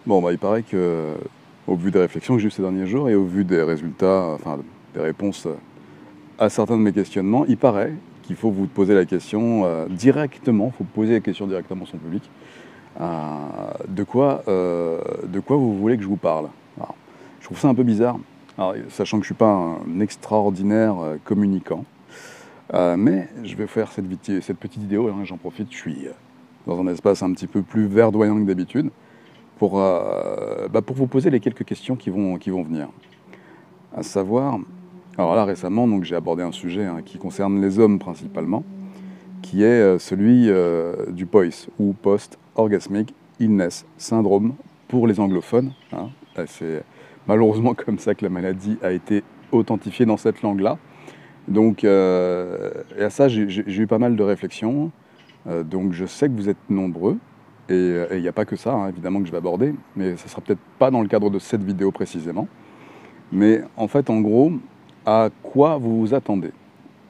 Bon, bah, il paraît que, au vu des réflexions que j'ai eues ces derniers jours et au vu des résultats, enfin, des réponses à certains de mes questionnements, il paraît qu'il faut vous poser la question directement, il faut poser la question directement à son public. De quoi vous voulez que je vous parle? Alors, je trouve ça un peu bizarre, alors, sachant que je ne suis pas un extraordinaire communicant, mais je vais faire cette petite vidéo, hein, j'en profite, je suis dans un espace un petit peu plus verdoyant que d'habitude, pour vous poser les quelques questions qui vont venir. À savoir, alors là récemment, donc, j'ai abordé un sujet hein, qui concerne les hommes principalement, qui est celui du POIS, ou Post-Orgasmic Illness Syndrome pour les anglophones. Hein. C'est malheureusement comme ça que la maladie a été authentifiée dans cette langue-là. Donc, et à ça, j'ai eu pas mal de réflexions. Donc, je sais que vous êtes nombreux. Et il n'y a pas que ça, hein, évidemment, que je vais aborder. Mais ça sera peut-être pas dans le cadre de cette vidéo précisément. Mais en fait, en gros, à quoi vous vous attendez?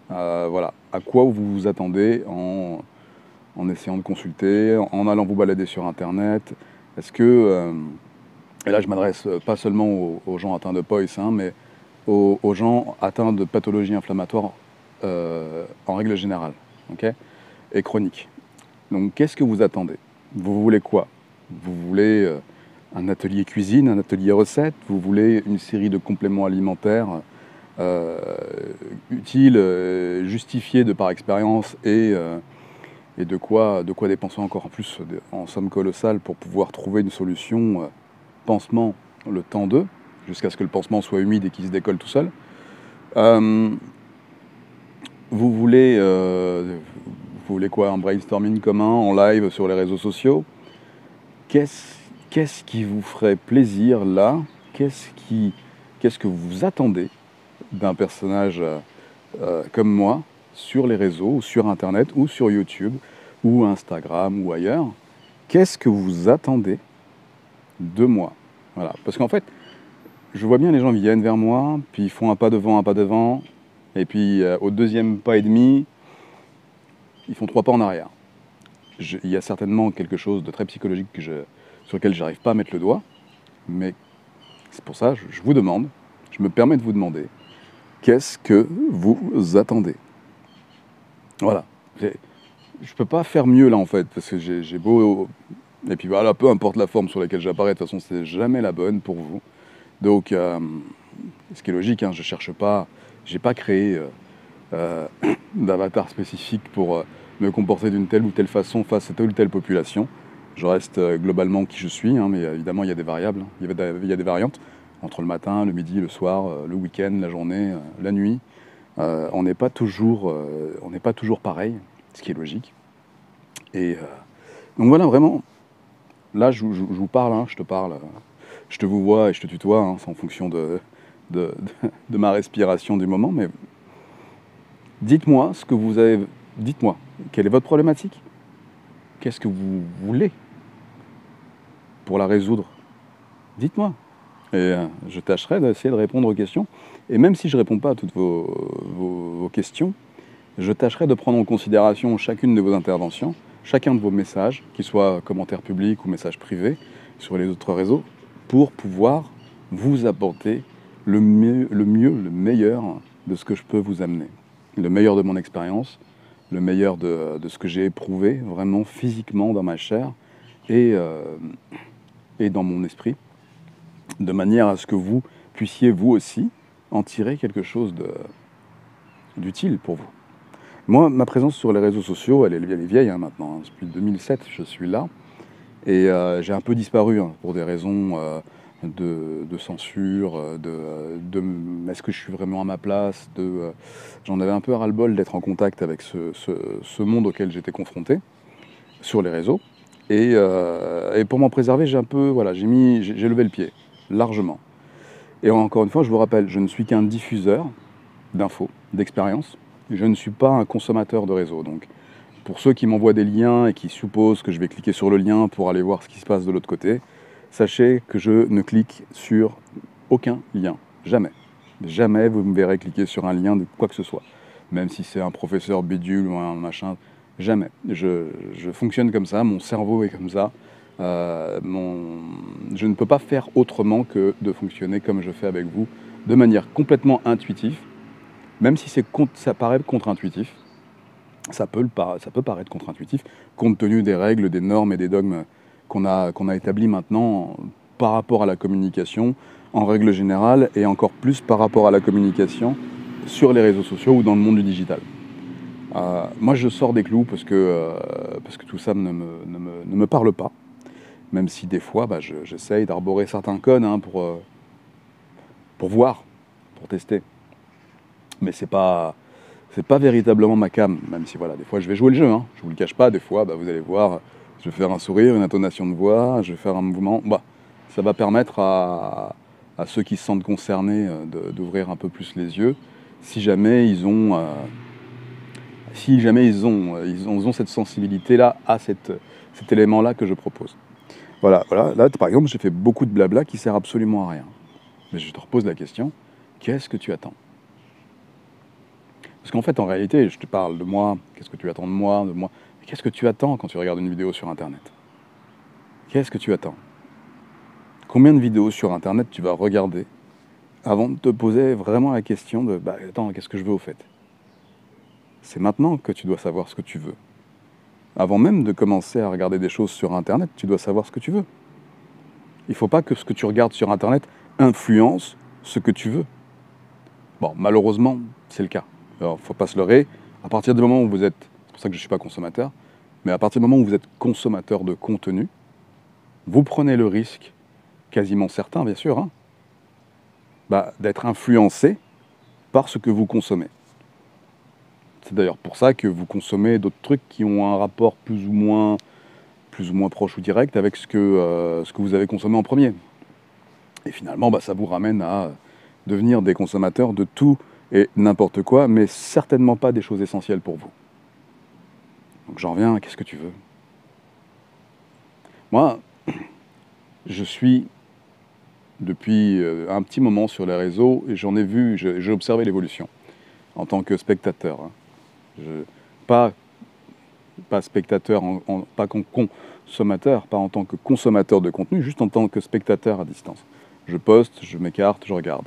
Voilà, à quoi vous vous attendez en essayant de consulter, en allant vous balader sur Internet. Est-ce que, et là je m'adresse pas seulement aux gens atteints de POIS, hein, mais aux gens atteints de pathologies inflammatoires en règle générale, ok, et chroniques. Donc qu'est-ce que vous attendez? Vous voulez quoi? Vous voulez un atelier cuisine, un atelier recette? Vous voulez une série de compléments alimentaires euh, utiles, justifiés de par expérience et de quoi dépenser encore en plus en somme colossale pour pouvoir trouver une solution pansement le temps d'eux, jusqu'à ce que le pansement soit humide et qu'il se décolle tout seul. Euh, vous voulez quoi? Un brainstorming commun en live sur les réseaux sociaux? Qu'est-ce qui vous ferait plaisir là? Qu'est-ce que vous attendez d'un personnage comme moi sur les réseaux, ou sur Internet, ou sur YouTube, ou Instagram, ou ailleurs? Qu'est-ce que vous attendez de moi? Voilà. Parce qu'en fait, je vois bien les gens viennent vers moi, puis ils font un pas devant, et puis au deuxième pas et demi, ils font 3 pas en arrière. Il y a certainement quelque chose de très psychologique sur lequel je n'arrive pas à mettre le doigt, mais c'est pour ça que je vous demande, je me permets de vous demander, qu'est-ce que vous attendez? Voilà. Je peux pas faire mieux là en fait, parce que j'ai beau. Et puis voilà, peu importe la forme sur laquelle j'apparais, de toute façon, c'est jamais la bonne pour vous. Donc, ce qui est logique, hein, je cherche pas, j'ai pas créé euh, d'avatar spécifique pour me comporter d'une telle ou telle façon face à telle ou telle population. Je reste globalement qui je suis, hein, mais évidemment, il y a des variables, hein. Il y a des variantes entre le matin, le midi, le soir, le week-end, la journée, la nuit. On n'est pas toujours, on n'est pas toujours pareil, ce qui est logique. Et donc voilà, vraiment, là, je vous parle, hein, je te parle, je te vous vois et je te tutoie, hein, c'est en fonction de, de ma respiration du moment, mais dites-moi ce que vous avez, dites-moi, quelle est votre problématique? Qu'est-ce que vous voulez pour la résoudre? Dites-moi. Et je tâcherai d'essayer de répondre aux questions. Et même si je ne réponds pas à toutes vos questions, je tâcherai de prendre en considération chacune de vos interventions, chacun de vos messages, qu'ils soient commentaires publics ou messages privés sur les autres réseaux, pour pouvoir vous apporter le le meilleur de ce que je peux vous amener. Le meilleur de mon expérience, le meilleur de ce que j'ai éprouvé vraiment physiquement dans ma chair et, et dans mon esprit, de manière à ce que vous puissiez vous aussi en tirer quelque chose d'utile pour vous. Moi, ma présence sur les réseaux sociaux, elle est vieille hein, maintenant. Hein. Depuis 2007, je suis là. Et j'ai un peu disparu hein, pour des raisons de censure, est-ce que je suis vraiment à ma place, j'en avais un peu ras-le-bol d'être en contact avec ce monde auquel j'étais confronté sur les réseaux. Et pour m'en préserver, voilà, j'ai levé le pied, largement. Et encore une fois, je vous rappelle, je ne suis qu'un diffuseur d'infos, d'expériences. Je ne suis pas un consommateur de réseau. Donc, pour ceux qui m'envoient des liens et qui supposent que je vais cliquer sur le lien pour aller voir ce qui se passe de l'autre côté, sachez que je ne clique sur aucun lien. Jamais. Jamais vous me verrez cliquer sur un lien de quoi que ce soit. Même si c'est un professeur bidule ou un machin. Jamais. Je fonctionne comme ça, mon cerveau est comme ça. Je ne peux pas faire autrement que de fonctionner comme je fais avec vous, de manière complètement intuitive, même si ça paraît contre-intuitif. Ça peut paraître contre-intuitif, compte tenu des règles, des normes et des dogmes qu'on a établis maintenant par rapport à la communication en règle générale, et encore plus par rapport à la communication sur les réseaux sociaux ou dans le monde du digital. Moi, je sors des clous parce que tout ça ne me parle pas, même si des fois, j'essaye d'arborer certains codes pour voir, pour tester. Mais c'est pas véritablement ma came, même si voilà, des fois je vais jouer le jeu, hein. Je vous le cache pas, des fois vous allez voir, je vais faire un sourire, une intonation de voix, je vais faire un mouvement, ça va permettre à ceux qui se sentent concernés d'ouvrir un peu plus les yeux, si jamais ils ont cette sensibilité-là à cet élément-là que je propose. Voilà, là par exemple j'ai fait beaucoup de blabla qui sert absolument à rien. Mais je te repose la question, qu'est-ce que tu attends ? Parce qu'en fait, en réalité, je te parle de moi, qu'est-ce que tu attends de moi, Mais qu'est-ce que tu attends quand tu regardes une vidéo sur Internet ? Qu'est-ce que tu attends ? Combien de vidéos sur Internet tu vas regarder avant de te poser vraiment la question de « attends, qu'est-ce que je veux au fait ?» C'est maintenant que tu dois savoir ce que tu veux. Avant même de commencer à regarder des choses sur Internet, tu dois savoir ce que tu veux. Il ne faut pas que ce que tu regardes sur Internet influence ce que tu veux. Bon, malheureusement, c'est le cas. Alors, il ne faut pas se leurrer. À partir du moment où vous êtes, c'est pour ça que je ne suis pas consommateur, mais à partir du moment où vous êtes consommateur de contenu, vous prenez le risque, quasiment certain bien sûr, d'être influencé par ce que vous consommez. C'est d'ailleurs pour ça que vous consommez d'autres trucs qui ont un rapport plus ou moins proche ou direct avec ce que vous avez consommé en premier. Et finalement, ça vous ramène à devenir des consommateurs de tout et n'importe quoi, mais certainement pas des choses essentielles pour vous. Donc j'en reviens à qu'est-ce que tu veux ? Moi, je suis depuis un petit moment sur les réseaux et j'en ai vu, j'ai observé l'évolution en tant que spectateur. Pas spectateur, pas consommateur, pas en tant que consommateur de contenu, juste en tant que spectateur à distance. Je poste, je m'écarte, je regarde.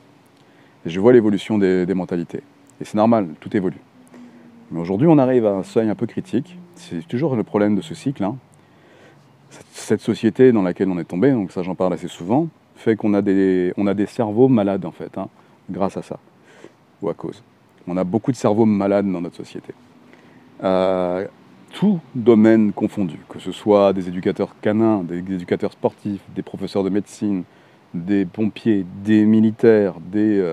Et je vois l'évolution des mentalités. Et c'est normal, tout évolue. Mais aujourd'hui, on arrive à un seuil un peu critique. C'est toujours le problème de ce cycle. Cette société dans laquelle on est tombé, donc ça j'en parle assez souvent, fait qu'on a des cerveaux malades en fait, grâce à ça, ou à cause. On a beaucoup de cerveaux malades dans notre société. Tout domaine confondu, que ce soit des éducateurs canins, des éducateurs sportifs, des professeurs de médecine, des pompiers, des militaires, des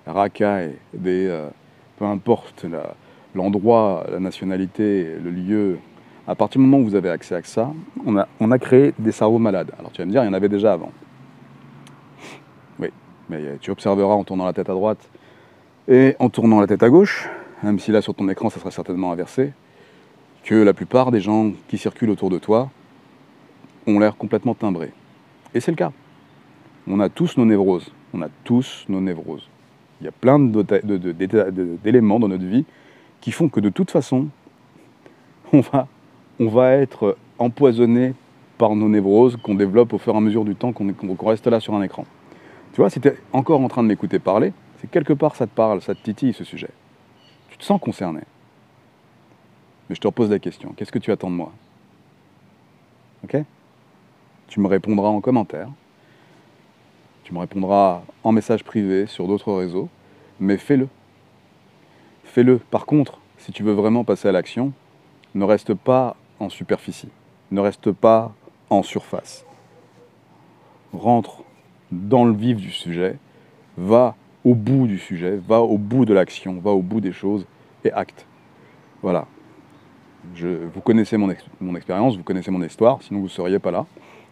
racailles, peu importe l'endroit, la nationalité, le lieu. À partir du moment où vous avez accès à ça, on a créé des cerveaux malades. Alors tu vas me dire, il y en avait déjà avant. Oui, mais tu observeras en tournant la tête à droite et en tournant la tête à gauche, même si là sur ton écran ça sera certainement inversé, que la plupart des gens qui circulent autour de toi ont l'air complètement timbrés. Et c'est le cas. On a tous nos névroses. On a tous nos névroses. Il y a plein d'éléments dans notre vie qui font que de toute façon, on va être empoisonné par nos névroses qu'on développe au fur et à mesure du temps qu'on reste là sur un écran. Tu vois, si tu es encore en train de m'écouter parler, c'est quelque part ça te parle, ça te titille ce sujet. Tu te sens concerné. Mais je te repose la question, qu'est-ce que tu attends de moi ? Ok ? Tu me répondras en commentaire. Tu me répondras en message privé sur d'autres réseaux, mais fais-le. Fais-le. Par contre, si tu veux vraiment passer à l'action, ne reste pas en superficie, ne reste pas en surface. Rentre dans le vif du sujet, va au bout du sujet, va au bout de l'action, va au bout des choses et acte. Voilà. Vous connaissez mon expérience, vous connaissez mon histoire, sinon vous ne seriez pas là.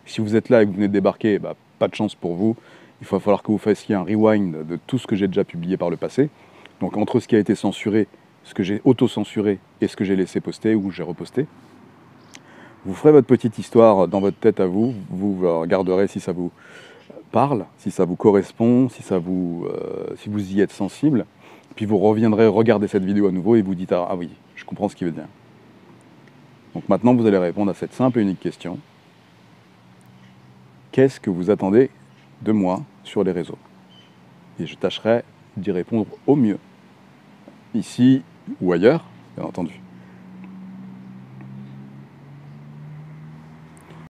Si vous êtes là et que vous venez de débarquer, pas de chance pour vous. Il va falloir que vous fassiez un rewind de tout ce que j'ai déjà publié par le passé. Donc entre ce qui a été censuré, ce que j'ai auto-censuré et ce que j'ai laissé poster ou j'ai reposté. Vous ferez votre petite histoire dans votre tête à vous. Vous regarderez si ça vous parle, si ça vous correspond, si vous y êtes sensible. Puis vous reviendrez regarder cette vidéo à nouveau et vous dites « Ah oui, je comprends ce qu'il veut dire ». Donc maintenant, vous allez répondre à cette simple et unique question. qu'est-ce que vous attendez de moi sur les réseaux? Et je tâcherai d'y répondre au mieux, ici ou ailleurs, bien entendu.